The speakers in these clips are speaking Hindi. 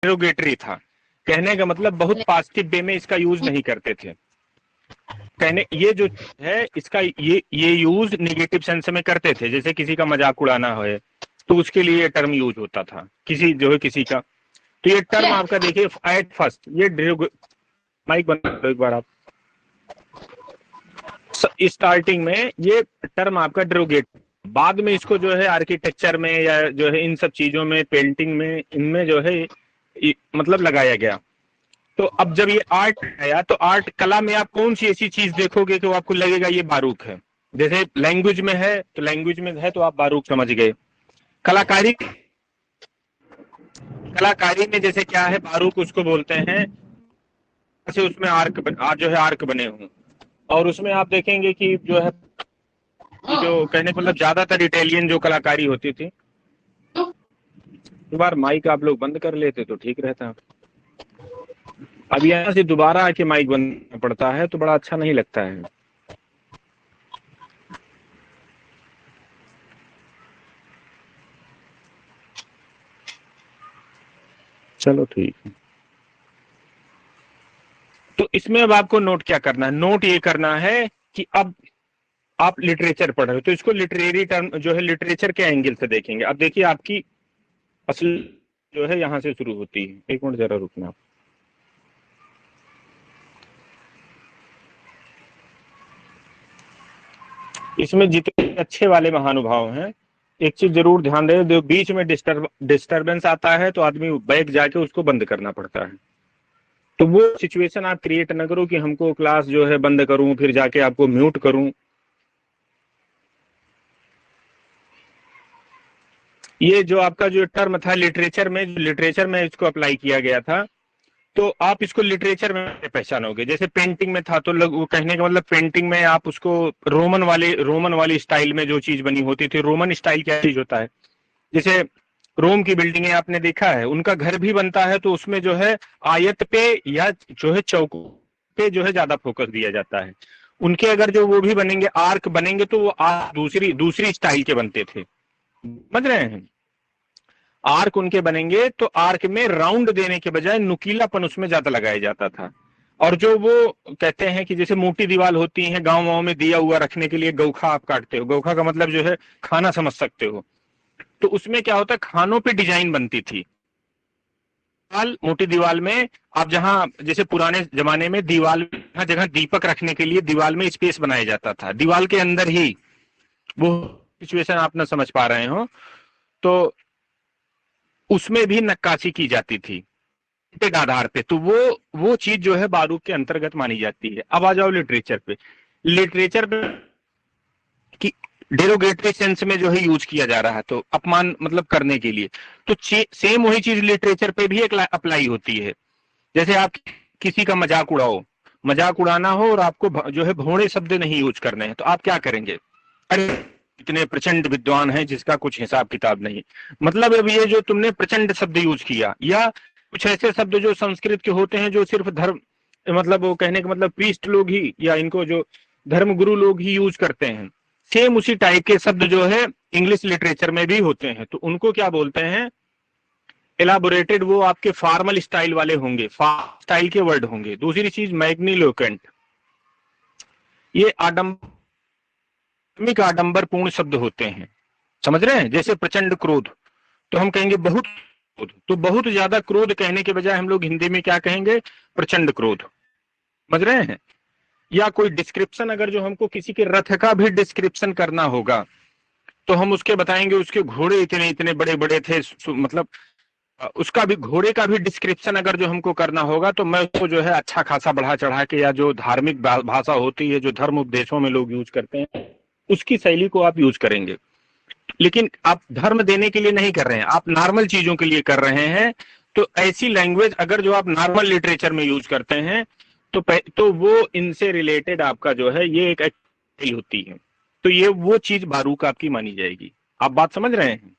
डेरोगेटरी था। कहने का मतलब बहुत पॉजिटिव वे में इसका यूज नहीं करते थे। कहने ये जो है इसका ये यूज नेगेटिव सेंस में करते थे, जैसे किसी का मजाक उड़ाना है तो उसके लिए टर्म यूज होता था, किसी जो है किसी का। तो ये टर्म आपका देखिए एट फर्स्ट ये माइक बंद करो एक बार आप। स्टार्टिंग में ये टर्म आपका डेरोगेट, बाद में इसको जो है आर्किटेक्चर में या जो है इन सब चीजों में, पेंटिंग में, इनमें जो है मतलब लगाया गया। तो अब जब ये आर्ट आया तो आर्ट कला में आप कौन सी ऐसी चीज देखोगे कि वो आपको लगेगा ये बारूक है। जैसे लैंग्वेज में है तो लैंग्वेज में है तो आप बारूक समझ गए। कलाकारी में जैसे क्या है, बारूक उसको बोलते हैं जैसे उसमें आर्क जो है आर्क बने हों, और उसमें आप देखेंगे कि जो है जो कहने मतलब ज्यादातर इटालियन जो कलाकारी होती थी। एक बार माइक आप लोग बंद कर लेते तो ठीक रहता। अब यहाँ से दोबारा आके माइक बंद करना पड़ता है तो बड़ा अच्छा नहीं लगता है। चलो ठीक है। तो इसमें अब आपको नोट क्या करना है, नोट ये करना है कि अब आप लिटरेचर पढ़ रहे हो तो इसको लिटरेरी टर्म जो है लिटरेचर के एंगल से देखेंगे। अब देखिए आपकी असल जो है यहां से शुरू होती है। एक मिनट जरा रुकना आप। इसमें जितने अच्छे वाले महानुभाव हैं, एक चीज जरूर ध्यान दें, जो बीच में डिस्टरबेंस आता है तो आदमी बैक जाके उसको बंद करना पड़ता है। तो वो सिचुएशन आप क्रिएट ना करो कि हमको क्लास जो है बंद करूं फिर जाके आपको म्यूट करूं। ये जो आपका जो टर्म था लिटरेचर में इसको अप्लाई किया गया था, तो आप इसको लिटरेचर में पहचानोगे। जैसे पेंटिंग में था तो लोग वो कहने का मतलब पेंटिंग में आप उसको रोमन वाली स्टाइल में जो चीज बनी होती थी। रोमन स्टाइल क्या चीज होता है, जैसे रोम की बिल्डिंगें आपने देखा है, उनका घर भी बनता है तो उसमें जो है आयत पे या जो है चौक पे जो है ज्यादा फोकस दिया जाता है। उनके अगर जो वो भी बनेंगे आर्क बनेंगे तो वो दूसरी स्टाइल के बनते थे, समझ रहे हैं। आर्क उनके बनेंगे तो आर्क में राउंड देने के बजाय नुकीलापन उसमें ज्यादा लगाया जाता था। और जो वो कहते हैं कि जैसे मोटी दीवार होती है गांव में दिया हुआ रखने के लिए, गौखा आप काटते हो, गौखा का मतलब जो है खाना समझ सकते हो। तो उसमें क्या होता है, खानों पे डिजाइन बनती थी। मोटी दीवार में आप जहां जैसे पुराने जमाने में दीवार जगह दीपक रखने के लिए दीवार में स्पेस बनाया जाता था, दीवार के अंदर ही वो सिचुएशन आप ना समझ पा रहे हो, तो उसमें भी नक्काशी की जाती थी के आधार पे। तो वो चीज जो है बारूक के अंतर्गत मानी जाती है। अब आ जाओ लिटरेचर पे। लिटरेचर पे कि डेरोगेटरी सेंस में जो है यूज किया जा रहा है, तो अपमान मतलब करने के लिए, तो सेम वही चीज लिटरेचर पे भी अप्लाई होती है। जैसे आप किसी का मजाक उड़ाना हो और आपको जो है भोड़े शब्द नहीं यूज करने हैं, तो आप क्या करेंगे, अरे इतने प्रचंड विद्वान हैं जिसका कुछ हिसाब किताब नहीं। मतलब अब ये जो तुमने प्रचंड शब्द यूज किया, या कुछ ऐसे शब्द जो संस्कृत के होते हैं जो सिर्फ धर्म मतलब वो कहने का मतलब प्रीस्ट लोग ही या इनको जो धर्म गुरु लोग ही यूज करते हैं, सेम उसी टाइप के शब्द जो है इंग्लिश लिटरेचर में भी होते हैं। तो उनको क्या बोलते हैं, एलाबोरेटेड, वो आपके फॉर्मल स्टाइल वाले होंगे, स्टाइल के वर्ड होंगे। दूसरी चीज मैग्निलोकेंट, ये आडंबरपूर्ण शब्द होते हैं, समझ रहे हैं। जैसे प्रचंड क्रोध, तो हम कहेंगे बहुत क्रोध, तो बहुत ज्यादा क्रोध कहने के बजाय हम लोग हिंदी में क्या कहेंगे, प्रचंड क्रोध, समझ रहे हैं। या कोई डिस्क्रिप्शन, अगर जो हमको किसी के रथ का भी डिस्क्रिप्शन करना होगा तो हम उसके बताएंगे उसके घोड़े इतने इतने बड़े बड़े थे, मतलब उसका भी घोड़े का भी डिस्क्रिप्शन अगर जो हमको करना होगा तो मैं उसको जो है अच्छा खासा बढ़ा चढ़ा के, या जो धार्मिक भाषा होती है जो धर्म उपदेशों में लोग यूज करते हैं उसकी शैली को आप यूज करेंगे। लेकिन आप धर्म देने के लिए नहीं कर रहे हैं, आप नॉर्मल चीजों के लिए कर रहे हैं। तो ऐसी लैंग्वेज अगर जो आप नॉर्मल लिटरेचर में यूज करते हैं तो वो इनसे रिलेटेड आपका जो है ये एक एक्टिविटी होती है। तो ये वो चीज बारूक आपकी मानी जाएगी। आप बात समझ रहे हैं।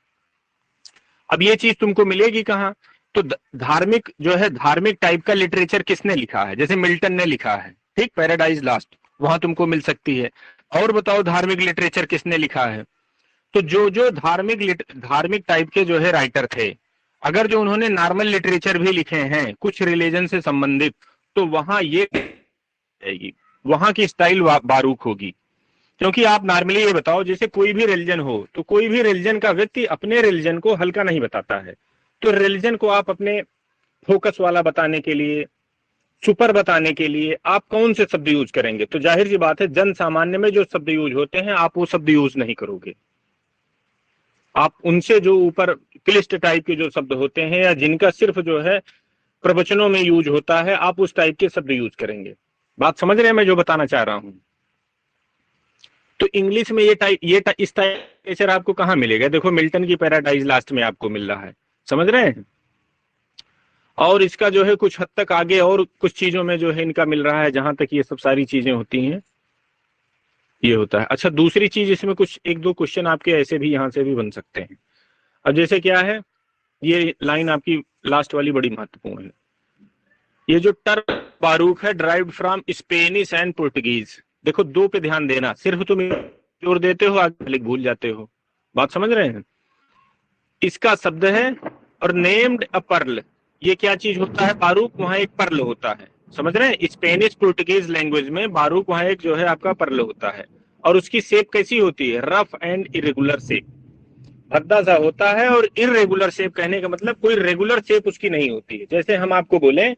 अब ये चीज तुमको मिलेगी कहाँ, तो धार्मिक जो है धार्मिक टाइप का लिटरेचर किसने लिखा है, जैसे मिल्टन ने लिखा है, ठीक, पैराडाइज लास्ट, वहां तुमको मिल सकती है। और बताओ धार्मिक लिटरेचर किसने लिखा है, तो जो जो धार्मिक टाइप के जो है राइटर थे, अगर जो उन्होंने नॉर्मल लिटरेचर भी लिखे हैं कुछ रिलीजन से संबंधित, तो वहां ये जाएगी, वहां की स्टाइल बारूक होगी। क्योंकि आप नॉर्मली ये बताओ, जैसे कोई भी रिलीजन हो तो कोई भी रिलीजन का व्यक्ति अपने रिलीजन को हल्का नहीं बताता है। तो रिलीजन को आप अपने फोकस वाला बताने के लिए, सुपर बताने के लिए आप कौन से शब्द यूज करेंगे? तो जाहिर सी बात है, जन सामान्य में जो शब्द यूज होते हैं आप वो शब्द यूज नहीं करोगे। आप उनसे जो ऊपर क्लिष्ट टाइप के जो शब्द होते हैं या जिनका सिर्फ जो है प्रवचनों में यूज होता है, आप उस टाइप के शब्द यूज करेंगे। बात समझ रहे हैं मैं जो बताना चाह रहा हूं? तो इंग्लिश में इस टाइप आपको कहां मिलेगा? देखो मिल्टन की पैराडाइज लास्ट में आपको मिल रहा है, समझ रहे हैं? और इसका जो है कुछ हद तक आगे और कुछ चीजों में जो है इनका मिल रहा है, जहां तक ये सब सारी चीजें होती हैं ये होता है। अच्छा, दूसरी चीज इसमें कुछ एक दो क्वेश्चन आपके ऐसे भी यहां से भी बन सकते हैं। अब जैसे क्या है, ये लाइन आपकी लास्ट वाली बड़ी महत्वपूर्ण है। ये जो टर्म बारूक है derived from Spanish and Portuguese. देखो दो पे ध्यान देना, सिर्फ तुम जोर देते हो आगे भूल जाते हो। बात समझ रहे हैं? इसका शब्द है और नेम्ड अ पर्ल। ये क्या चीज होता है? बारूक वहां एक पर्ल होता है, समझ रहे हैं? स्पेनिश पोर्टुगीज लैंग्वेज में बारूक वहां एक जो है आपका पर्ल होता है। और उसकी शेप कैसी होती है? रफ एंड इरेगुलर शेप, भद्दा सा होता है। और इरेगुलर शेप कहने का मतलब कोई रेगुलर शेप उसकी नहीं होती है। जैसे हम आपको बोले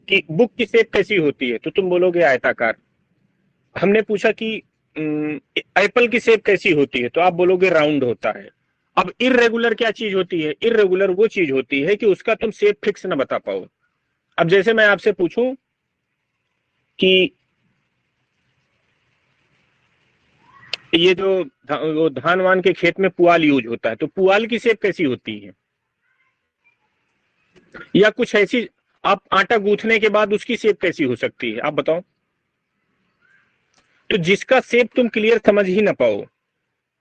कि बुक की शेप कैसी होती है, तो तुम बोलोगे आयताकार। हमने पूछा कि एप्पल की शेप कैसी होती है, तो आप बोलोगे राउंड होता है। अब इरेगुलर क्या चीज होती है? इरेगुलर वो चीज होती है कि उसका तुम शेप फिक्स ना बता पाओ। अब जैसे मैं आपसे पूछूं कि ये जो वो धान वान के खेत में पुआल यूज होता है, तो पुआल की शेप कैसी होती है? या कुछ ऐसी, आप आटा गूंथने के बाद उसकी शेप कैसी हो सकती है, आप बताओ? तो जिसका शेप तुम क्लियर समझ ही ना पाओ,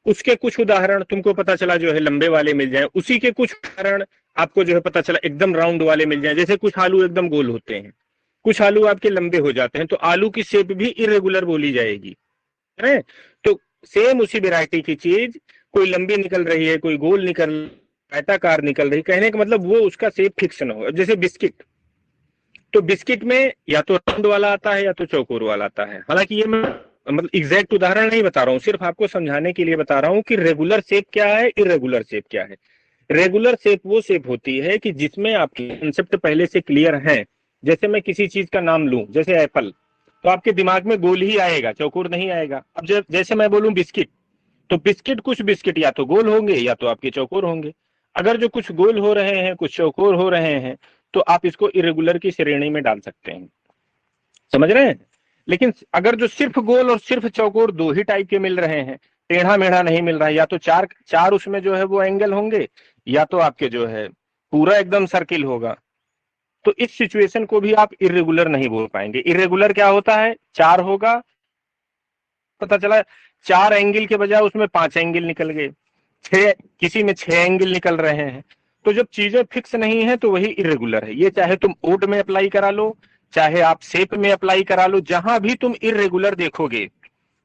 उसके कुछ उदाहरण तुमको पता चला जो है लंबे वाले मिल जाए, उसी के कुछ उदाहरण आपको जो है पता चला एकदम राउंड वाले मिल जाए। जैसे कुछ आलू एकदम गोल होते हैं, कुछ आलू आपके लंबे हो जाते हैं, तो आलू की शेप भी इरेगुलर बोली जाएगी, है? तो सेम उसी वैरायटी की चीज, कोई लंबी निकल रही है, कोई गोल निकल, आयताकार निकल रही, कहने का मतलब वो उसका शेप फिक्स ना हो। जैसे बिस्किट, तो बिस्किट में या तो राउंड वाला आता है या तो चौकोर वाला आता है। हालांकि ये मैं मतलब एग्जैक्ट उदाहरण नहीं बता रहा हूँ, सिर्फ आपको समझाने के लिए बता रहा हूँ कि रेगुलर शेप क्या है, इरेगुलर शेप क्या है। रेगुलर शेप वो शेप होती है कि जिसमें आपके कंसेप्ट पहले से क्लियर है। जैसे मैं किसी चीज का नाम लूं, जैसे एप्पल, तो आपके दिमाग में गोल ही आएगा, चौकोर नहीं आएगा। अब जब जैसे मैं बोलूं बिस्किट, तो बिस्किट कुछ बिस्किट या तो गोल होंगे या तो आपके चौकोर होंगे। अगर जो कुछ गोल हो रहे हैं कुछ चौकोर हो रहे हैं, तो आप इसको इरेगुलर की श्रेणी में डाल सकते हैं, समझ रहे हैं? लेकिन अगर जो सिर्फ गोल और सिर्फ चौकोर दो ही टाइप के मिल रहे हैं, टेढ़ा मेढ़ा नहीं मिल रहा है, या तो चार चार उसमें जो है वो एंगल होंगे, या तो आपके जो है पूरा एकदम सर्किल होगा, तो इस सिचुएशन को भी आप इरेगुलर नहीं बोल पाएंगे। इरेगुलर क्या होता है? चार होगा, पता चला चार एंगल के बजाय उसमें पांच एंगल निकल गए, छह किसी में छह एंगल निकल रहे हैं। तो जब चीजें फिक्स नहीं है तो वही इरेगुलर है। ये चाहे तुम ओड में अप्लाई करा लो, चाहे आप शेप में अप्लाई करा लो, जहां भी तुम इरेगुलर देखोगे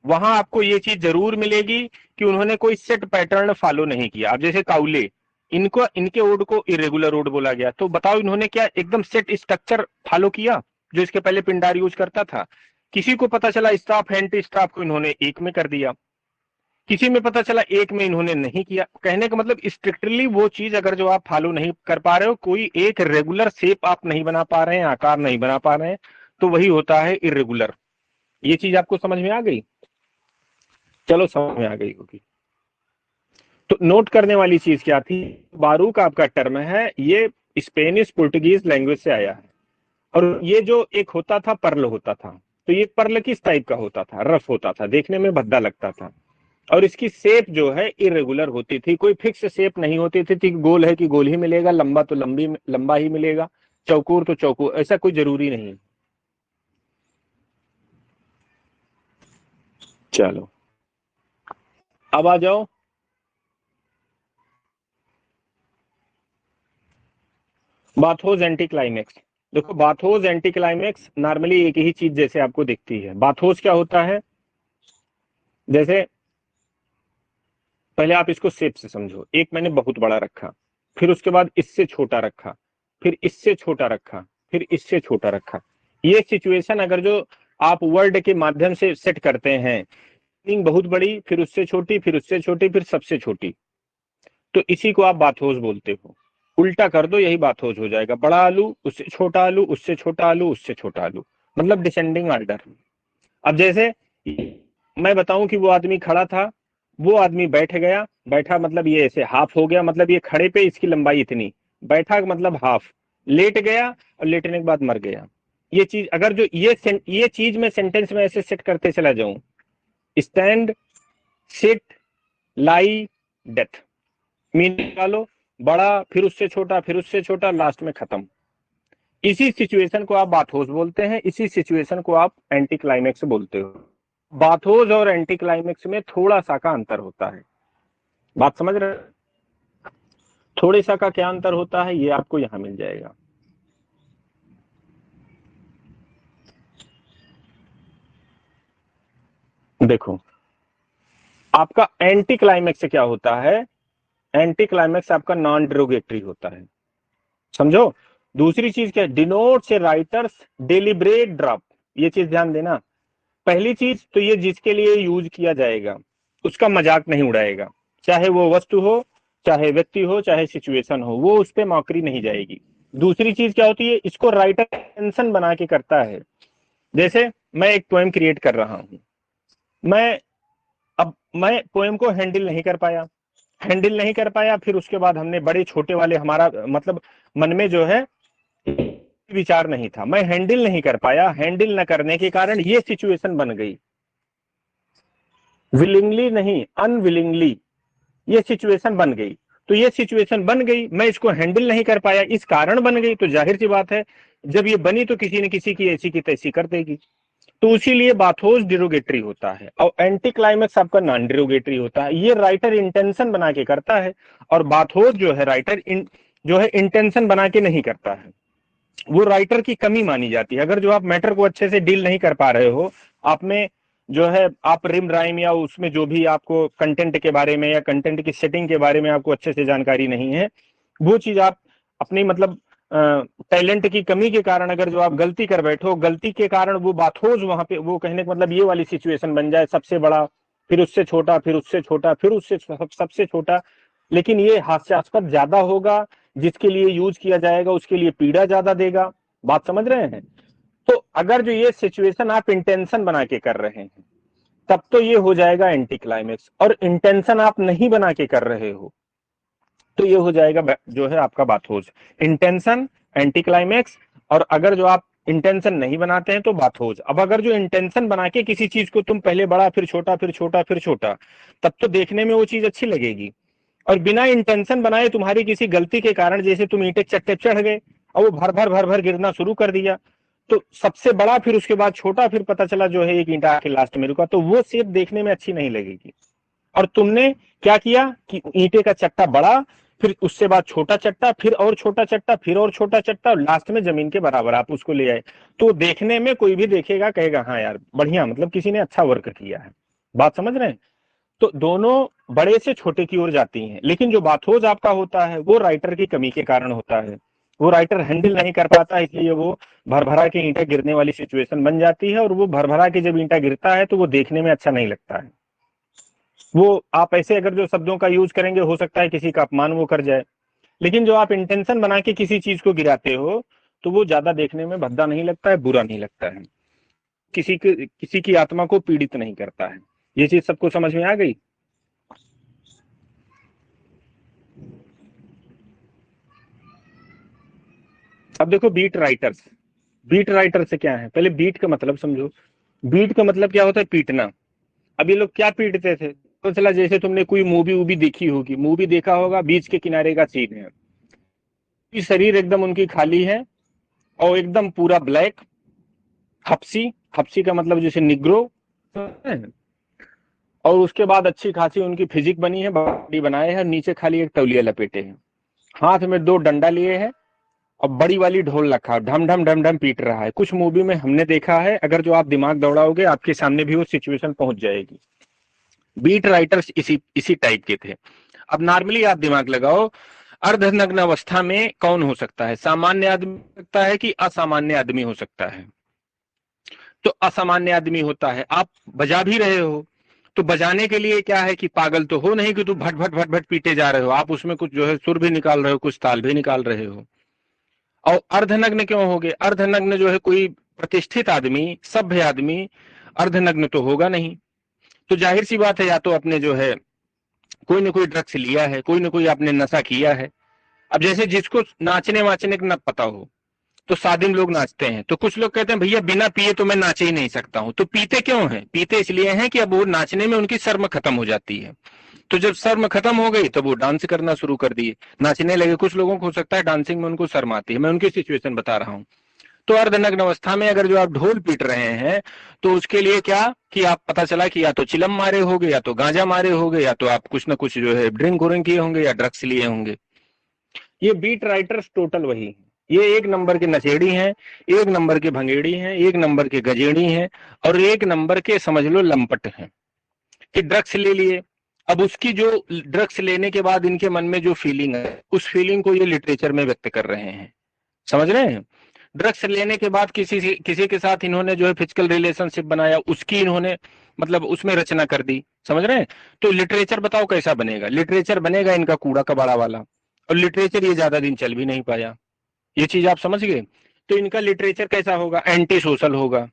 वहां आपको ये चीज जरूर मिलेगी कि उन्होंने कोई सेट पैटर्न फॉलो नहीं किया। अब जैसे काउले, इनको इनके ओड को इरेगुलर ओड बोला गया, तो बताओ इन्होंने क्या एकदम सेट स्ट्रक्चर फॉलो किया जो इसके पहले पिंडार यूज करता था? किसी को पता चला स्टाफ एंटी स्टाफ को इन्होंने एक में कर दिया, किसी में पता चला एक में इन्होंने नहीं किया। कहने का मतलब स्ट्रिक्टली वो चीज अगर जो आप फॉलो नहीं कर पा रहे हो, कोई एक रेगुलर शेप आप नहीं बना पा रहे हैं, आकार नहीं बना पा रहे हैं, तो वही होता है इरेगुलर। ये चीज आपको समझ में आ गई? चलो समझ में आ गई होगी। तो नोट करने वाली चीज क्या थी? बारूक आपका टर्म है, ये स्पेनिश पोर्टुगीज लैंग्वेज से आया है। और ये जो एक होता था पर्ल होता था, तो ये पर्ल किस टाइप का होता था? रफ होता था, देखने में भद्दा लगता था। और इसकी शेप जो है इरेगुलर होती थी, कोई फिक्स शेप नहीं होती थी। गोल है कि गोल ही मिलेगा, लंबा तो लंबा ही मिलेगा, चौकोर तो चौकोर, ऐसा कोई जरूरी नहीं। चलो अब आ जाओ बाथोस एंटी क्लाइमेक्स। देखो बाथोस एंटी क्लाइमेक्स नॉर्मली एक ही चीज जैसे आपको दिखती है। बाथोस क्या होता है? जैसे पहले आप इसको शेप से समझो, एक मैंने बहुत बड़ा रखा, फिर उसके बाद इससे छोटा रखा, फिर इससे छोटा रखा, फिर इससे छोटा रखा। ये सिचुएशन अगर जो आप वर्ड के माध्यम से सेट करते हैं, बहुत बड़ी, फिर उससे छोटी, फिर उससे छोटी, फिर सबसे छोटी, तो इसी को आप बाथोस बोलते हो। उल्टा कर दो, यही बाथोस हो जाएगा। बड़ा आलू, उससे छोटा आलू, उससे छोटा आलू, उससे छोटा आलू, मतलब डिसेंडिंग ऑर्डर। अब जैसे मैं बताऊं कि वो आदमी खड़ा था, वो आदमी बैठ गया, बैठा मतलब ये ऐसे हाफ हो गया, मतलब ये खड़े पे इसकी लंबाई इतनी, बैठा मतलब हाफ, लेट गया और लेटने के बाद मर गया। ये चीज अगर जो ये चीज मैं सेंटेंस में ऐसे सेट करते चला जाऊं, स्टैंड, सिट, लाई, डेथ, मीन निकालो, बड़ा, फिर उससे छोटा, फिर उससे छोटा, लास्ट में खत्म। इसी सिचुएशन को आप बाथोस बोलते हैं, इसी सिचुएशन को आप एंटी क्लाइमेक्स बोलते हो। बाथोस और एंटी क्लाइमेक्स में थोड़ा सा का अंतर होता है, बात समझ रहे हैं? थोड़े सा का क्या अंतर होता है ये आपको यहां मिल जाएगा। देखो, आपका एंटी क्लाइमेक्स क्या होता है? एंटी क्लाइमेक्स आपका नॉन डिरोगेटरी होता है, समझो। दूसरी चीज क्या है? डिनोट्स ए राइटर्स डेलिब्रेट ड्रॉप। ये चीज ध्यान देना। पहली चीज तो ये जिसके लिए यूज किया जाएगा उसका मजाक नहीं उड़ाएगा, चाहे वो वस्तु हो, चाहे व्यक्ति हो, चाहे सिचुएशन हो, वो उस पर मौकरी नहीं जाएगी। दूसरी चीज क्या होती है? इसको राइटर टेंशन बना के करता है। जैसे मैं एक पोएम क्रिएट कर रहा हूं, मैं पोएम को हैंडल नहीं कर पाया, फिर उसके बाद हमने बड़े छोटे वाले, हमारा मतलब मन में जो है विचार नहीं था, मैं हैंडल नहीं कर पाया। हैंडल न करने के कारण ये सिचुएशन बन गई, विलिंगली नहीं अनविलिंगली ये सिचुएशन बन गई। तो ये सिचुएशन बन गई, मैं इसको हैंडल नहीं कर पाया, इस कारण बन गई। तो जाहिर सी बात है जब ये बनी तो किसी न किसी की ऐसी की तैसी कर देगी। तो इसीलिए बाथोस डिरोगेटरी होता है और एंटी क्लाइमेक्स आपका नॉन डिरोगेटरी होता है। ये राइटर इंटेंशन बना के करता है, और बाथोस जो है राइटर जो है इंटेंशन बना के नहीं करता है। वो राइटर की कमी मानी जाती है। अगर जो आप मैटर को अच्छे से डील नहीं कर पा रहे हो, आप में जो है आप रिम राइम या उसमें जो भी आपको कंटेंट के बारे में या कंटेंट की सेटिंग के बारे में आपको अच्छे से जानकारी नहीं है, वो चीज आप अपनी मतलब टैलेंट की कमी के कारण अगर जो आप गलती कर बैठो, गलती के कारण वो बाथोस वहां पे, वो कहने का मतलब ये वाली सिचुएशन बन जाए, सबसे बड़ा, फिर उससे छोटा, फिर उससे छोटा, फिर उससे सबसे छोटा, लेकिन ये हास्यास्पद ज्यादा होगा, जिसके लिए यूज किया जाएगा उसके लिए पीड़ा ज्यादा देगा। बात समझ रहे हैं? तो अगर जो ये सिचुएशन आप इंटेंशन बना के कर रहे हैं तब तो ये हो जाएगा एंटी क्लाइमेक्स, और इंटेंशन आप नहीं बना के कर रहे हो तो ये हो जाएगा जो है आपका बाथोस। इंटेंशन, एंटी क्लाइमेक्स, और अगर जो आप इंटेंशन नहीं बनाते हैं तो बाथोस। अब अगर जो इंटेंशन बना के किसी चीज को तुम पहले बड़ा, फिर छोटा, फिर छोटा, फिर छोटा, तब तो देखने में वो चीज अच्छी लगेगी। और बिना इंटेंशन बनाए तुम्हारी किसी गलती के कारण, जैसे तुम ईंटे चट्टे चढ़ गए और वो भर भर भर भर गिरना शुरू कर दिया, तो सबसे बड़ा, फिर उसके बाद छोटा, फिर पता चला जो है एक ईंटा आके लास्ट में रुका, तो वो शेप देखने में अच्छी नहीं लगेगी। और तुमने क्या किया कि ईंटे का चट्टा बड़ा, फिर उससे बाद छोटा चट्टा, फिर और छोटा चट्टा, फिर और छोटा चट्टा, और लास्ट में जमीन के बराबर आप उसको ले आए। तो देखने में कोई भी देखेगा कहेगा हाँ यार बढ़िया, मतलब किसी ने अच्छा वर्क किया है। बात समझ रहे हैं? तो दोनों बड़े से छोटे की ओर जाती हैं, लेकिन जो बाथोस आपका होता है वो राइटर की कमी के कारण होता है। वो राइटर हैंडल नहीं कर पाता, इसलिए वो भरभरा के ईंटा गिरने वाली सिचुएशन बन जाती है, और वो भरभरा के जब ईंटा गिरता है तो वो देखने में अच्छा नहीं लगता है। वो आप ऐसे अगर जो शब्दों का यूज करेंगे हो सकता है किसी का अपमान वो कर जाए, लेकिन जो आप इंटेंशन बना के किसी चीज को गिराते हो तो वो ज्यादा देखने में भद्दा नहीं लगता है, बुरा नहीं लगता है, किसी की आत्मा को पीड़ित नहीं करता है। ये चीज सबको समझ में आ गई? अब देखो बीट राइटर से क्या है, पहले बीट का मतलब समझो। बीट का मतलब क्या होता है? पीटना। अब ये लोग क्या पीटते थे? तो चला जैसे तुमने कोई मूवी वूवी देखी होगी, मूवी देखा होगा, बीच के किनारे का सीन है, शरीर एकदम उनकी खाली है और एकदम पूरा ब्लैक, हपसी, हपसी का मतलब जैसे निग्रो, और उसके बाद अच्छी खासी उनकी फिजिक बनी है, बॉडी बनाए है, नीचे खाली एक तौलिया लपेटे हैं, हाथ में दो डंडा लिए है और बड़ी वाली ढोल रखा, ढम ढम ढम ढम पीट रहा है। कुछ मूवी में हमने देखा है, अगर जो आप दिमाग दौड़ाओगे आपके सामने भी वो सिचुएशन पहुंच जाएगी। बीट राइटर्स इसी इसी टाइप के थे। अब नॉर्मली आप दिमाग लगाओ, अर्धनग्न अवस्था में कौन हो सकता है? सामान्य आदमी हो सकता है कि असामान्य आदमी हो सकता है? तो असामान्य आदमी होता है। आप बजा भी रहे हो तो बजाने के लिए क्या है कि पागल तो हो नहीं कि तू भट भट भट भट पीटे जा रहे हो, आप उसमें कुछ जो है सुर भी निकाल रहे हो, कुछ ताल भी निकाल रहे हो। और अर्धनग्न क्यों हो गए? अर्धनग्न जो है कोई प्रतिष्ठित आदमी, सभ्य आदमी अर्धनग्न तो होगा नहीं। तो जाहिर सी बात है या तो अपने जो है कोई ना कोई ड्रग्स लिया है, कोई ना कोई आपने नशा किया है। अब जैसे जिसको नाचने वाचने का न पता हो तो सादिम लोग नाचते हैं, तो कुछ लोग कहते हैं भैया बिना पिए तो मैं नाच ही नहीं सकता हूं। तो पीते क्यों हैं? पीते इसलिए हैं कि अब वो नाचने में उनकी शर्म खत्म हो जाती है। तो जब शर्म खत्म हो गई तो वो डांस करना शुरू कर दिए, नाचने लगे। कुछ लोगों को हो सकता है डांसिंग में उनको शर्म आती है, मैं उनकी सिचुएशन बता रहा हूँ। तो अर्धनग्न अवस्था में अगर जो आप ढोल पीट रहे हैं तो उसके लिए क्या कि आप पता चला कि या तो चिलम मारे होंगे, या तो गांजा मारे होंगे, या तो आप कुछ ना कुछ जो है ड्रिंक व्रिंक किए होंगे या ड्रग्स लिए होंगे। ये बीट राइटर्स टोटल वही है। ये एक नंबर के नशेड़ी हैं, एक नंबर के भंगेड़ी हैं, एक नंबर के गजेड़ी हैं, और एक नंबर के समझ लो लंपट हैं कि ड्रग्स ले लिए। अब उसकी जो ड्रग्स लेने के बाद इनके मन में जो फीलिंग है, उस फीलिंग को ये लिटरेचर में व्यक्त कर रहे हैं। समझ रहे हैं? ड्रग्स लेने के बाद किसी के साथ इन्होंने जो है फिजिकल रिलेशनशिप बनाया, उसकी इन्होंने मतलब उसमें रचना कर दी। समझ रहे हैं? तो लिटरेचर बताओ कैसा बनेगा? लिटरेचर बनेगा इनका कूड़ा कबाड़ा वाला। और लिटरेचर ये ज्यादा दिन चल भी नहीं पाया। ये चीज आप समझ गए? तो इनका लिटरेचर कैसा होगा? एंटी सोशल होगा,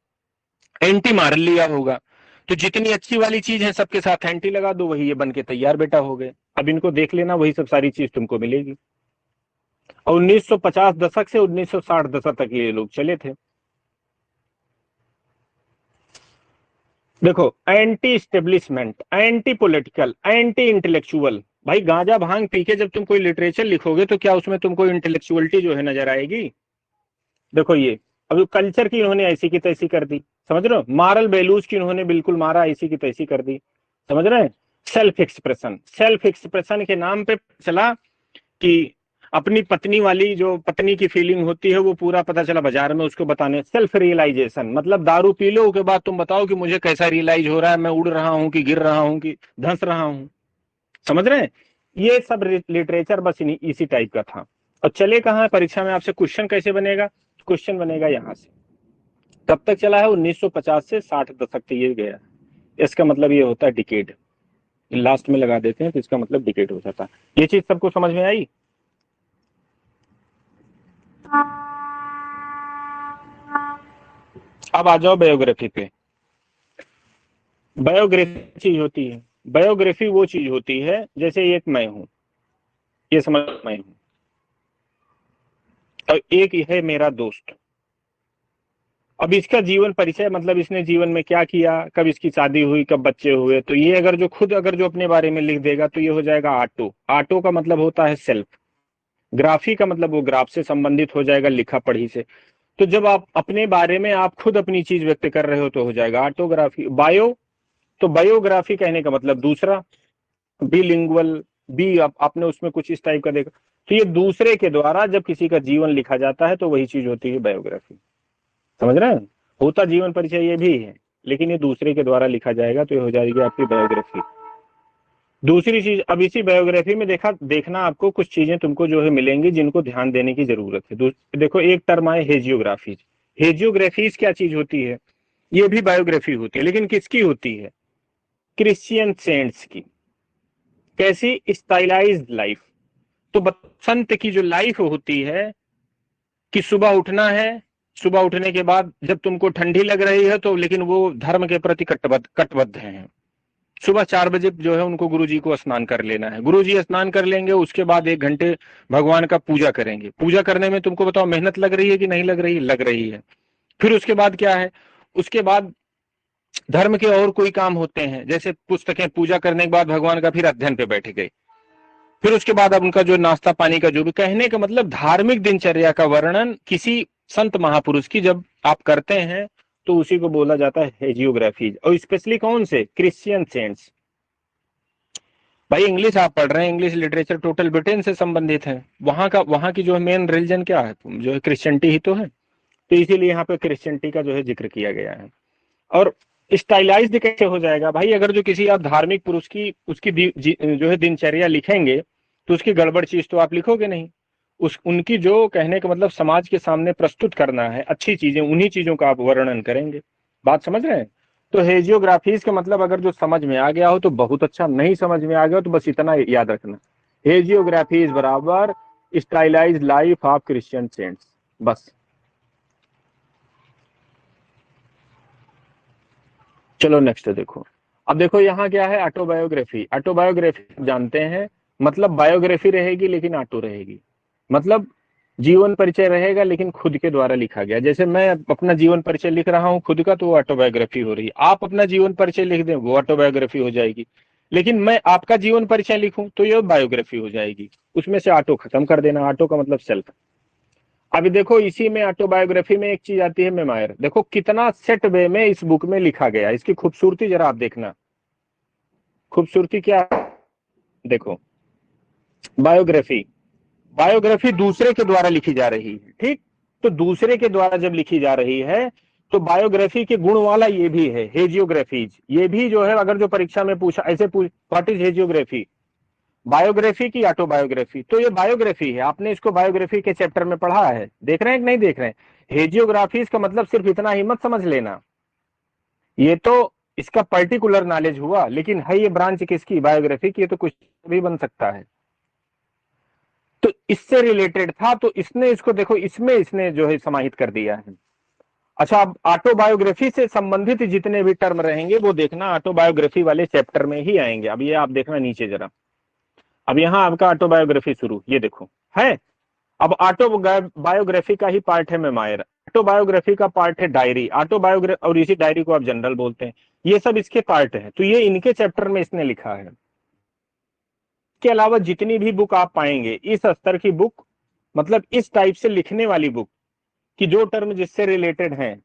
एंटी मारलिया होगा। तो जितनी अच्छी वाली चीज है सबके साथ एंटी लगा दो, वही ये बन के तैयार बेटा हो गए। अब इनको देख लेना, वही सब सारी चीज तुमको मिलेगी। और 1950 दशक से 1960 दशक तक ये लोग चले थे। देखो, anti establishment, anti political, anti intellectual. भाई गांजा भांग पी के जब तुम कोई लिटरेचर लिखोगे तो क्या उसमें तुमको इंटेलेक्चुअलिटी जो है नजर आएगी? देखो ये अभी कल्चर की इन्होंने ऐसी की तैसी कर दी। समझ रहे हो? मॉरल वैल्यूज की इन्होंने बिल्कुल मारा, ऐसी की तैसी कर दी। समझ रहे हैं? सेल्फ एक्सप्रेशन, सेल्फ एक्सप्रेशन के नाम पे चला कि अपनी पत्नी वाली जो पत्नी की फीलिंग होती है वो पूरा पता चला बाजार में उसको बताने। सेल्फ रियलाइजेशन मतलब दारू पी लो के बाद तुम बताओ कि मुझे कैसा रियलाइज हो रहा है, मैं उड़ रहा हूं कि गिर रहा हूं कि धंस रहा हूं। समझ रहे हैं? ये सब लिटरेचर बस इसी टाइप का था। और चले कहाँ परीक्षा में आपसे क्वेश्चन कैसे बनेगा? क्वेश्चन बनेगा यहां से। कब तक चला है? 1950 से 60 दशक तक ये गया। इसका मतलब ये होता है डिकेड। लास्ट में लगा देते हैं तो इसका मतलब डिकेड हो जाता है। ये चीज सबको समझ में आई? अब आ जाओ बायोग्राफी पे। बायोग्राफी चीज होती है, बायोग्राफी वो चीज होती है जैसे एक मैं हूं, ये समझ मैं हूं, और एक है मेरा दोस्त। अब इसका जीवन परिचय मतलब इसने जीवन में क्या किया, कब इसकी शादी हुई, कब बच्चे हुए, तो ये अगर जो खुद अगर जो अपने बारे में लिख देगा तो ये हो जाएगा आटो। आटो का मतलब होता है सेल्फ। ग्राफी का मतलब वो ग्राफ से संबंधित हो जाएगा, लिखा पढ़ी से। तो जब आप अपने बारे में आप खुद अपनी चीज व्यक्त कर रहे हो तो हो जाएगा ऑटोग्राफी। बायो, तो बायोग्राफी कहने का मतलब दूसरा, बिलिंगुअल, बी आपने उसमें कुछ इस टाइप का देखा। तो ये दूसरे के द्वारा जब किसी का जीवन लिखा जाता है तो वही चीज होती है बायोग्राफी। समझ रहे हैं? होता जीवन परिचय ये भी है, लेकिन ये दूसरे के द्वारा लिखा जाएगा तो ये हो जाएगी आपकी बायोग्राफी। दूसरी चीज, अब इसी बायोग्राफी में देखना आपको कुछ चीजें तुमको जो है मिलेंगी जिनको ध्यान देने की जरूरत है। देखो एक टर्म है हेजियोग्राफीज। हेजियोग्राफीज क्या चीज होती है? ये भी बायोग्राफी होती है, लेकिन किसकी होती है? क्रिश्चियन सेंट्स की। कैसी? Stylised life. तो संत की जो लाइफ होती है कि सुबह उठना है, सुबह उठने के बाद जब तुमको ठंडी लग रही है तो लेकिन वो धर्म के प्रति कटबद्ध हैं। सुबह 4 बजे जो है उनको गुरुजी को स्नान कर लेना है, गुरुजी स्नान कर लेंगे, उसके बाद 1 घंटे भगवान का पूजा करेंगे। पूजा करने में तुमको बताओ मेहनत लग रही है कि नहीं लग रही? लग रही है। फिर उसके बाद क्या है? उसके बाद धर्म के और कोई काम होते हैं, जैसे पुस्तकें, पूजा करने के बाद भगवान का फिर अध्ययन पे बैठ गए। फिर उसके बाद अब उनका जो नाश्ता पानी का जो भी, कहने का मतलब धार्मिक दिनचर्या का वर्णन किसी संत महापुरुष की जब आप करते हैं तो उसी को बोला जाता है हेजियोग्राफी। और स्पेशली कौन से? Christian cents. भाई इंग्लिश आप पढ़ रहे हैं, इंग्लिश लिटरेचर टोटल ब्रिटेन से संबंधित है। वहां की जो है मेन रिलीजन क्या है? जो है क्रिश्चियनिटी ही तो है। तो इसीलिए यहाँ पे क्रिश्चियनिटी का जो है जिक्र किया गया है। और स्टाइलाइज्ड कैसे हो जाएगा? भाई अगर जो किसी आप धार्मिक पुरुष की उसकी जो है दिनचर्या लिखेंगे तो उसकी गड़बड़ चीज तो आप लिखोगे नहीं। उनकी जो कहने का मतलब समाज के सामने प्रस्तुत करना है अच्छी चीजें, उन्हीं चीजों का आप वर्णन करेंगे। बात समझ रहे हैं? तो हेजियोग्राफीज का मतलब अगर जो समझ में आ गया हो तो बहुत अच्छा, नहीं समझ में आ गया हो तो बस इतना याद रखना, हेजियोग्राफीज बराबर stylize life of Christian saints, बस। चलो नेक्स्ट देखो। अब देखो यहाँ क्या है, ऑटोबायोग्राफी। ऑटोबायोग्राफी जानते हैं मतलब बायोग्राफी रहेगी लेकिन ऑटो रहेगी, मतलब जीवन परिचय रहेगा लेकिन खुद के द्वारा लिखा गया। जैसे मैं अपना जीवन परिचय लिख रहा हूँ खुद का, तो वो ऑटोबायोग्राफी हो रही है। आप अपना जीवन परिचय लिख दें वो ऑटोबायोग्राफी हो जाएगी, लेकिन मैं आपका जीवन परिचय लिखूं तो ये बायोग्राफी हो जाएगी। उसमें से ऑटो खत्म कर देना, ऑटो का मतलब सेल्फ। अभी देखो इसी में ऑटोबायोग्राफी में एक चीज आती है मेमायर। देखो कितना सेट वे में इस बुक में लिखा गया, इसकी खूबसूरती जरा आप देखना। खूबसूरती क्या, देखो बायोग्राफी, बायोग्राफी दूसरे के द्वारा लिखी जा रही है, ठीक। तो दूसरे के द्वारा जब लिखी जा रही है तो बायोग्राफी के गुण वाला ये भी है, हेजियोग्राफीज। ये भी जो है अगर जो परीक्षा में पूछा ऐसे पूछ, व्हाट इज हेजियोग्राफी, बायोग्राफी की ऑटोबायोग्राफी, तो ये बायोग्राफी है। आपने इसको बायोग्राफी के चैप्टर में पढ़ा है, देख रहे हैं कि नहीं देख रहे हैं? हेजियोग्राफीज का मतलब सिर्फ इतना ही मत समझ लेना, ये तो इसका पर्टिकुलर नॉलेज हुआ, लेकिन है ये ब्रांच किसकी, बायोग्राफी की, ये तो कुछ भी बन सकता है। तो इससे रिलेटेड था तो इसने इसको देखो इसमें इसने जो है समाहित कर दिया है। अच्छा, अब ऑटोबायोग्राफी से संबंधित जितने भी टर्म रहेंगे वो देखना ऑटोबायोग्राफी वाले चैप्टर में ही आएंगे। अब ये आप देखना नीचे जरा, अब यहां आपका ऑटोबायोग्राफी शुरू, ये देखो है। अब ऑटोबायोग्राफी का ही पार्ट है मेमायर, ऑटोबायोग्राफी का पार्ट है डायरी, ऑटोबायोग्राफी, और इसी डायरी को आप जनरल बोलते हैं। ये सब इसके पार्ट है, तो ये इनके चैप्टर में इसने लिखा है। के अलावा जितनी भी बुक आप पाएंगे इस स्तर की बुक, मतलब इस टाइप से लिखने वाली बुक कि जो टर्म जिससे रिलेटेड हैं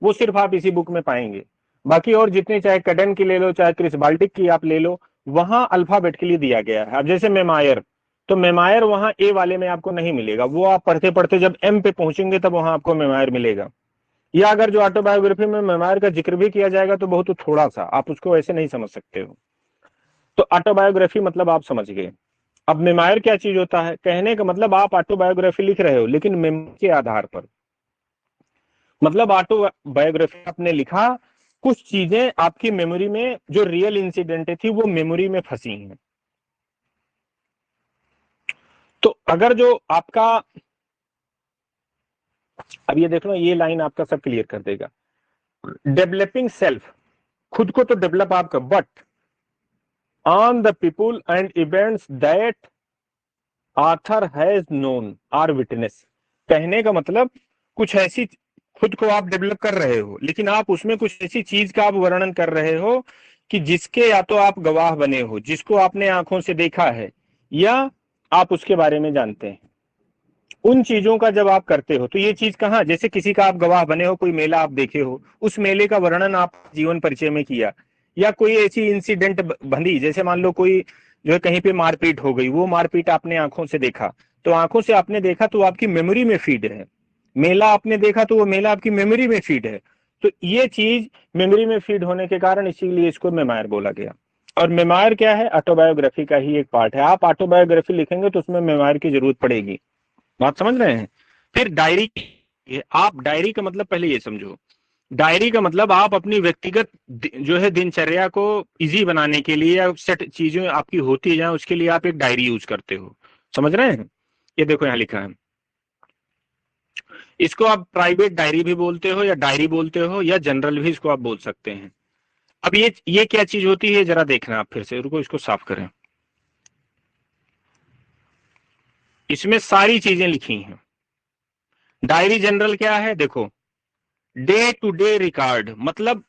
वो सिर्फ आप इसी बुक में पाएंगे। बाकी और जितने, चाहे कडेन की ले लो चाहे क्रिस बाल्टिक की आप ले लो, वहां अल्फाबेट के लिए दिया गया है। अब जैसे मेमायर, तो मेमायर वहां ए वाले में आपको नहीं मिलेगा, वो आप पढ़ते पढ़ते जब एम पे पहुंचेंगे तब वहां आपको मेमायर मिलेगा। या अगर जो ऑटोबायोग्राफी में मेमायर का जिक्र भी किया जाएगा तो बहुत थोड़ा सा, आप उसको ऐसे नहीं समझ सकते हो। तो ऑटोबायोग्राफी मतलब आप समझ गए। अब मेमायर क्या चीज होता है, कहने का मतलब आप ऑटोबायोग्राफी लिख रहे हो लेकिन मेमोरी के आधार पर, मतलब ऑटोबायोग्राफी आपने लिखा, कुछ चीजें आपकी मेमोरी में जो रियल इंसिडेंट थी वो मेमोरी में फंसी हैं। तो अगर जो आपका, अब ये देख लो ये लाइन आपका सब क्लियर कर देगा। डेवलपिंग सेल्फ, खुद को तो डेवलप आप कर, but on the people and events that author has known or witness. कहने का मतलब कुछ ऐसी, खुद को आप डेवलप कर रहे हो लेकिन आप उसमें कुछ ऐसी चीज का आप वर्णन कर रहे हो कि जिसके या तो आप गवाह बने हो, जिसको आपने आंखों से देखा है या आप उसके बारे में जानते हैं। उन चीजों का जब आप करते हो तो ये चीज कहाँ, जैसे किसी का आप गवाह बने हो, कोई मेला आप देखे हो, उस मेले का वर्णन आप जीवन परिचय में किया, या कोई ऐसी इंसिडेंट बंधी, जैसे मान लो कोई जो है कहीं पे मारपीट हो गई, वो मारपीट आपने आंखों से देखा, तो आंखों से आपने देखा तो आपकी मेमोरी में फीड है। मेला आपने देखा तो वो मेला आपकी मेमोरी में फीड है। तो ये चीज मेमोरी में फीड होने के कारण इसीलिए इसको मेमायर बोला गया। और मेमायर क्या है, ऑटोबायोग्राफी का ही एक पार्ट है। आप ऑटोबायोग्राफी लिखेंगे तो उसमें मेमायर की जरूरत पड़ेगी। बात समझ रहे हैं? फिर डायरी, आप डायरी का मतलब पहले ये समझो, डायरी का मतलब आप अपनी व्यक्तिगत जो है दिनचर्या को इजी बनाने के लिए या सेट चीजें आपकी होती जाए उसके लिए आप एक डायरी यूज करते हो। समझ रहे हैं? ये देखो यहाँ लिखा है, इसको आप प्राइवेट डायरी भी बोलते हो या डायरी बोलते हो या जनरल भी इसको आप बोल सकते हैं। अब ये क्या चीज होती है जरा देखना आप, फिर से रुको इसको साफ करें। इसमें सारी चीजें लिखी हैं। डायरी जनरल क्या है, देखो डे टू डे रिकॉर्ड, मतलब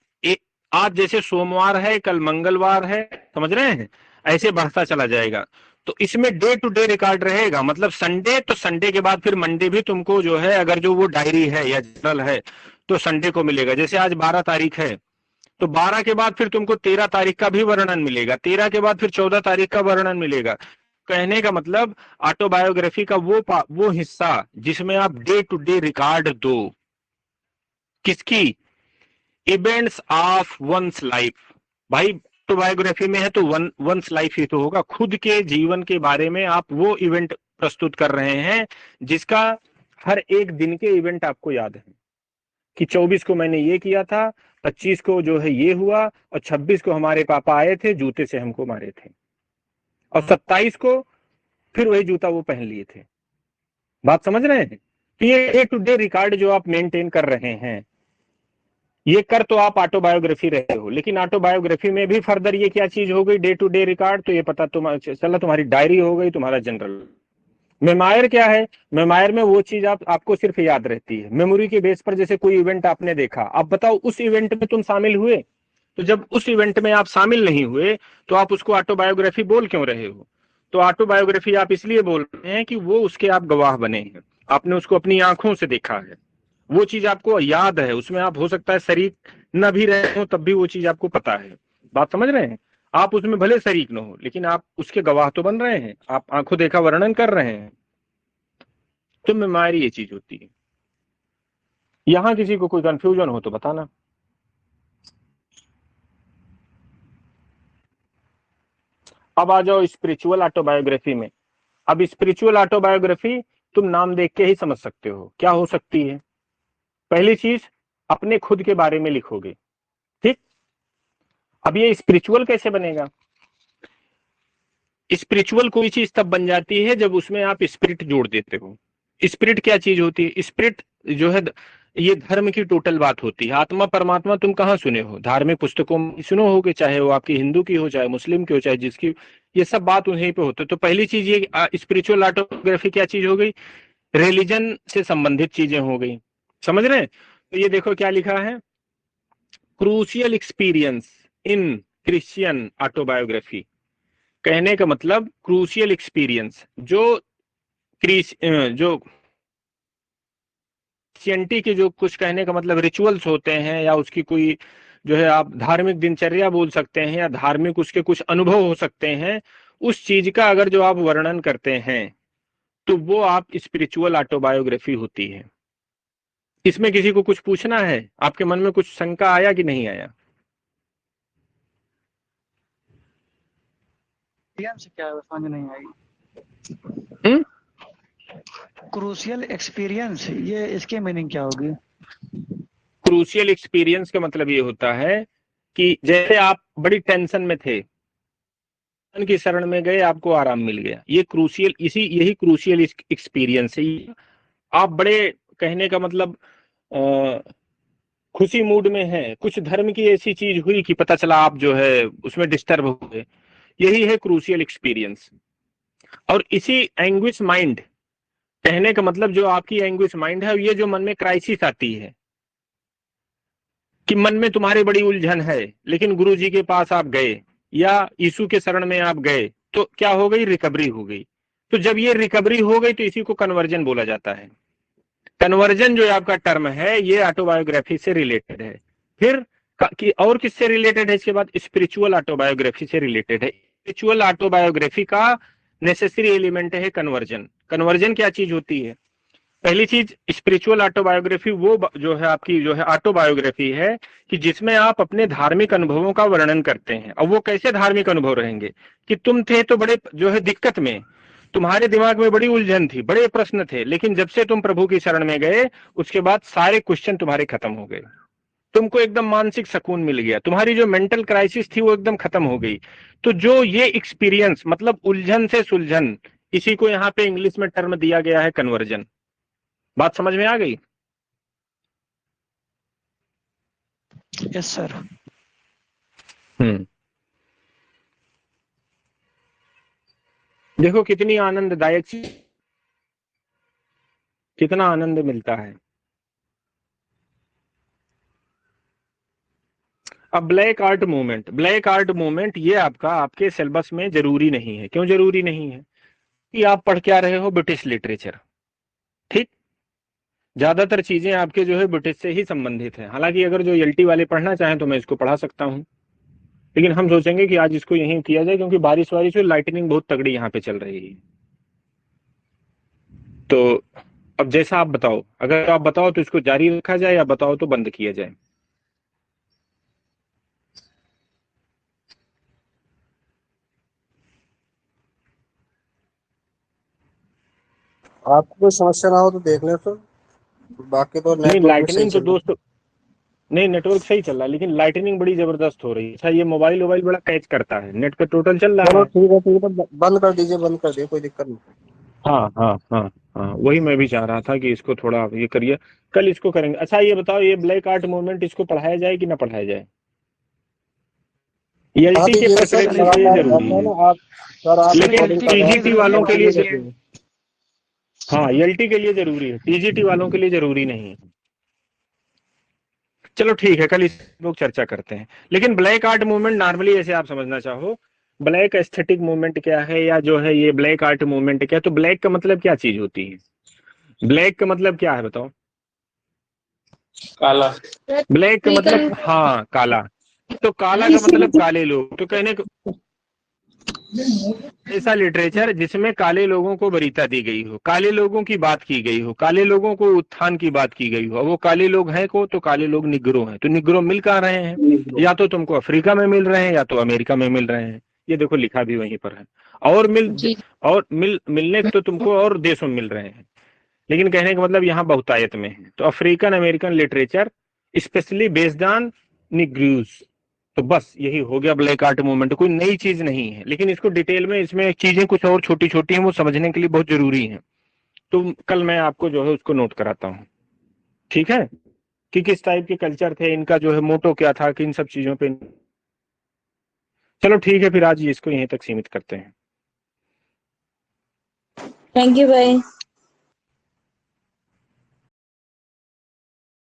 आज जैसे सोमवार है कल मंगलवार है, समझ रहे हैं, ऐसे बढ़ता चला जाएगा। तो इसमें डे टू डे रिकॉर्ड रहेगा, मतलब संडे तो संडे के बाद फिर मंडे भी तुमको जो है, अगर जो वो डायरी है या जर्नल है तो संडे को मिलेगा। जैसे आज 12 तारीख है तो 12 के बाद फिर तुमको 13 तारीख का भी वर्णन मिलेगा, 13 के बाद फिर 14 तारीख का वर्णन मिलेगा। कहने का मतलब ऑटोबायोग्राफी का वो हिस्सा जिसमें आप डे टू डे रिकॉर्ड दो, किसकी, इवेंट्स ऑफ वंस लाइफ। भाई ऑटोबायोग्राफी में है तो वंस लाइफ ही तो होगा, खुद के जीवन के बारे में आप वो इवेंट प्रस्तुत कर रहे हैं जिसका हर एक दिन के इवेंट आपको याद है कि 24 को मैंने ये किया था, 25 को जो है ये हुआ, और 26 को हमारे पापा आए थे, जूते से हमको मारे थे, और 27 को फिर वही जूता वो पहन लिए थे। बात समझ रहे हैं? तो ये डे टू डे रिकॉर्ड जो आप मेंटेन कर रहे हैं, ये कर तो आप ऑटोबायोग्राफी रहे हो, लेकिन ऑटोबायोग्राफी में भी फर्दर ये क्या चीज हो गई, डे टू डे रिकॉर्ड, तो ये पता चला तुम्हारी डायरी हो गई, तुम्हारा जनरल। मेमायर क्या है? मेमायर में वो चीज आपको सिर्फ याद रहती है, मेमोरी के बेस पर। जैसे कोई इवेंट आपने देखा, अब बताओ उस इवेंट में तुम शामिल हुए, तो जब उस इवेंट में आप शामिल नहीं हुए तो आप उसको ऑटोबायोग्राफी बोल क्यों रहे हो? तो ऑटोबायोग्राफी आप इसलिए बोल रहे हैं कि वो उसके आप गवाह बने हैं, आपने उसको अपनी आंखों से देखा है, वो चीज आपको याद है, उसमें आप हो सकता है शरीक न भी रहे हो तब भी वो चीज आपको पता है। बात समझ रहे हैं? आप उसमें भले शरीक न हो, लेकिन आप उसके गवाह तो बन रहे हैं, आप आंखों देखा वर्णन कर रहे हैं। तो मेमोरी ये चीज होती है। यहां किसी को कोई कंफ्यूजन हो तो बताना। अब आ जाओ स्पिरिचुअल ऑटोबायोग्राफी में। अब स्पिरिचुअल ऑटोबायोग्राफी तुम नाम देख के ही समझ सकते हो क्या हो सकती है। पहली चीज, अपने खुद के बारे में लिखोगे, ठीक। अब ये स्पिरिचुअल कैसे बनेगा? स्पिरिचुअल कोई चीज तब बन जाती है जब उसमें आप स्पिरिट जोड़ देते हो। स्पिरिट क्या चीज होती है? स्पिरिट जो है ये धर्म की टोटल बात होती है। आत्मा परमात्मा तुम कहाँ सुने हो? धार्मिक पुस्तकों में सुनो होगे, चाहे वो आपकी हिंदू की हो, चाहे मुस्लिम की हो, चाहे जिसकी, ये सब बात उन्हीं पे होती है। तो पहली चीज ये स्पिरिचुअल ऑटोग्राफी क्या चीज हो गई? रिलीजन से संबंधित चीजें हो गई। समझ रहे हैं? तो ये देखो क्या लिखा है, crucial experience in Christian autobiography. कहने का मतलब क्रूशियल एक्सपीरियंस जो क्रिश्चियनिटी के जो कुछ, कहने का मतलब रिचुअल्स होते हैं, या उसकी कोई जो है आप धार्मिक दिनचर्या बोल सकते हैं, या धार्मिक उसके कुछ अनुभव हो सकते हैं, उस चीज का अगर जो आप वर्णन करते हैं तो वो आप स्पिरिचुअल ऑटोबायोग्राफी होती है। इसमें किसी को कुछ पूछना है? आपके मन में कुछ शंका आया कि नहीं आया? क्या है, समझ नहीं आई। क्रूशियल एक्सपीरियंस, ये इसके मीनिंग क्या होगी? क्रूशियल एक्सपीरियंस का मतलब ये होता है कि जैसे आप बड़ी टेंशन में थे, की शरण में गए, आपको आराम मिल गया, ये क्रूशियल, यही क्रूशियल एक्सपीरियंस है। आप बड़े, कहने का मतलब खुशी मूड में हैं, कुछ धर्म की ऐसी चीज हुई कि पता चला आप जो है उसमें डिस्टर्ब हो गए, यही है क्रूशियल एक्सपीरियंस। और इसी एंग्विश माइंड, कहने का मतलब जो आपकी एंग्विश माइंड है, ये जो मन में क्राइसिस आती है कि मन में तुम्हारी बड़ी उलझन है, लेकिन गुरु जी के पास आप गए या यीशु के शरण में आप गए, तो क्या हो गई? रिकवरी हो गई। तो जब ये रिकवरी हो गई तो इसी को कन्वर्जन बोला जाता है। कन्वर्जन जो आपका टर्म है ये ऑटोबायोग्राफी से रिलेटेड है। फिर कि और किससे रिलेटेड है? इसके बाद स्पिरिचुअल ऑटोबायोग्राफी से रिलेटेड है। स्पिरिचुअल ऑटोबायोग्राफी का नेसेसरी एलिमेंट है कन्वर्जन। कन्वर्जन क्या चीज होती है? पहली चीज, स्पिरिचुअल ऑटोबायोग्राफी वो जो है आपकी जो है ऑटोबायोग्राफी है कि जिसमें आप अपने धार्मिक अनुभवों का वर्णन करते हैं। अब वो कैसे धार्मिक अनुभव रहेंगे कि तुम थे तो बड़े जो है दिक्कत में, तुम्हारे दिमाग में बड़ी उलझन थी, बड़े प्रश्न थे, लेकिन जब से तुम प्रभु की शरण में गए उसके बाद सारे क्वेश्चन तुम्हारे खत्म हो गए, तुमको एकदम मानसिक सुकून मिल गया, तुम्हारी जो मेंटल क्राइसिस थी वो एकदम खत्म हो गई। तो जो ये एक्सपीरियंस, मतलब उलझन से सुलझन, इसी को यहाँ पे इंग्लिश में टर्म दिया गया है कन्वर्जन। बात समझ में आ गई? Yes sir. देखो कितनी आनंददायक चीज, कितना आनंद मिलता है। अब black art movement, black art movement ये आपका आपके सिलेबस में जरूरी नहीं है। क्यों जरूरी नहीं है? कि आप पढ़ क्या रहे हो? ब्रिटिश लिटरेचर, ठीक। ज्यादातर चीजें आपके जो है ब्रिटिश से ही संबंधित है। हालांकि अगर जो एलटी वाले पढ़ना चाहें तो मैं इसको पढ़ा सकता हूं, लेकिन हम सोचेंगे कि आज इसको यहीं किया जाए क्योंकि बारिश वारिश और लाइटनिंग बहुत तगड़ी यहाँ पे चल रही है। तो अब जैसा आप बताओ, अगर आप बताओ तो इसको जारी रखा जाए या बताओ तो बंद किया जाए। आपको कोई समस्या ना हो तो देख ले, तो बाकी तो नहीं नेटवर्क भी सही लाइटनिंग तो चल रहा दोस्त, नहीं नेटवर्क सही चल रहा है, लेकिन लाइटनिंग बड़ी जबरदस्त हो रही है। अच्छा ये मोबाइल वोबाइल बड़ा कैच करता है, नेट पे टोटल चल है। रहा चलो है। ठीक है, ठीक है, तो बंद कर दीजिए, बंद कर दिए, कोई दिक्कत नहीं। हाँ हाँ हाँ हाँ, वही मैं भी चाह रहा था कि इसको थोड़ा ये करिए, कल इसको करेंगे। अच्छा ये बताओ, ये ब्लैक आर्ट मूवमेंट इसको पढ़ाया जाए कि ना पढ़ाया जाए? बता एलटी के दीजिए सर, परस्पेक्टिव से ये लगातार जरूरी ऐसा है है, ना, आप सर आप सर लेकिन रिकॉर्डिंग एलटी कर के रहे लिए टीजीटी जरूरी है वालों के लिए, हैं। हाँ एलटी के लिए जरूरी है, टीजीटी वालों के लिए जरूरी नहीं है। चलो ठीक है, कल इस लोग चर्चा करते हैं। लेकिन ब्लैक आर्ट मूवमेंट नॉर्मली ऐसे आप समझना चाहो, ब्लैक एस्थेटिक मूवमेंट क्या है, या जो है ये ब्लैक आर्ट मूवमेंट क्या है, तो ब्लैक का मतलब क्या चीज होती है? ब्लैक का मतलब क्या है बताओ? काला। ब्लैक का मतलब, हाँ काला। तो काला का मतलब काले लोग, तो कहने को ऐसा लिटरेचर जिसमें काले लोगों को वरीयता दी गई हो, काले लोगों की बात की गई हो, काले लोगों को उत्थान की बात की गई हो। वो काले लोग हैं को, तो काले लोग निग्रो हैं, तो निग्रो मिल कहाँ रहे हैं? या तो तुमको अफ्रीका में मिल रहे हैं, या तो अमेरिका में मिल रहे हैं। ये देखो लिखा भी वहीं पर है। और मिलने को तो तुमको और देशों में मिल रहे हैं, लेकिन कहने का मतलब यहाँ बहुतायत में है। तो African American literature specially based on negroes. तो बस यही हो गया ब्लैक आर्ट मूवमेंट, कोई नई चीज नहीं है, लेकिन इसको डिटेल में, इसमें चीजें कुछ और छोटी छोटी हैं, वो समझने के लिए बहुत जरूरी है। तो कल मैं आपको जो है उसको नोट कराता हूँ, ठीक है, कि किस टाइप के कल्चर थे, इनका जो है मोटो क्या था, कि इन सब चीजों पे। चलो ठीक है, फिर आज इसको यहीं तक सीमित करते हैं। थैंक यू भाई।